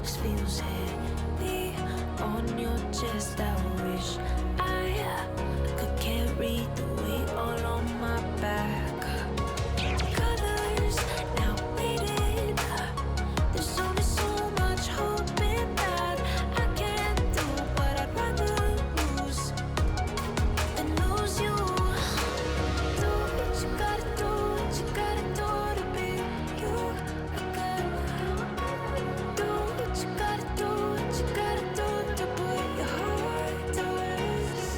just feels heavy on your chest. I wish I could carry the weight all on my back. Colors now faded. There's only so much holding back. I can't do what I'd rather lose than lose you. Do what you gotta do, what you gotta do to be you again. Do what you gotta do, what you gotta do to put your heart to rest.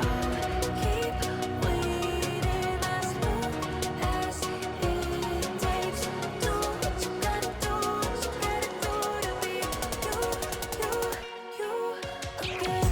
I'll keep waiting as long as it takes. Do what you gotta do, what you gotta do to be you again.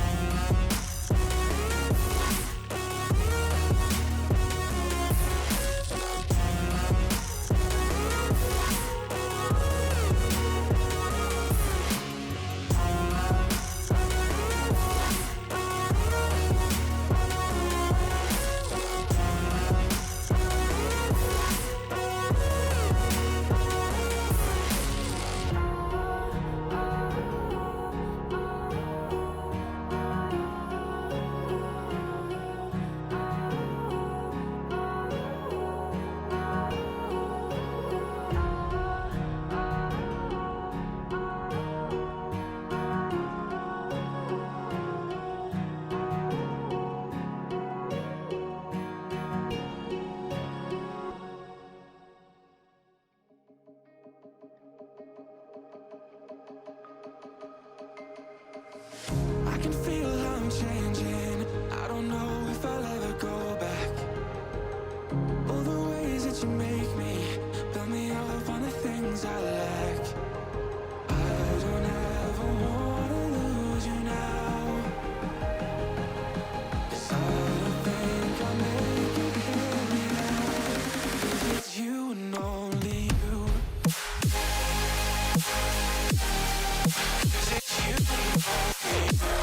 I can feel how I'm changing. I don't know if I'll ever go back. All the ways that you make me, build me up on the things I lack. I don't ever wanna lose you now, 'cause I don't think I'll make it here now. 'Cause it's you and only you. 'Cause it's you and only you.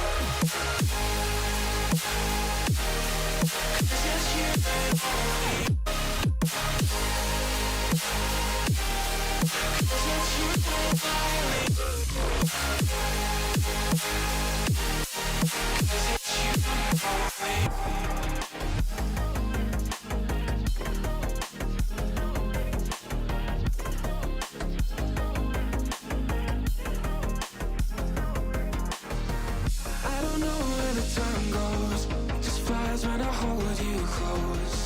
I don't know where the time goes, it just flies when I hold you close.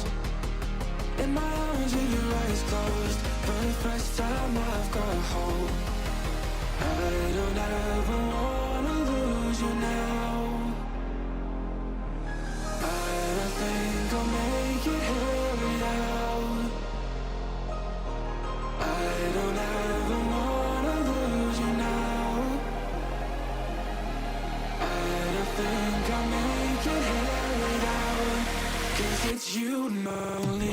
In my arms with your eyes closed, for the first time I've got hope. I don't ever wanna lose you now. I don't think I'll make it here without. I don't ever wanna lose you now. I don't think I'll make it here without. 'Cause it's you and only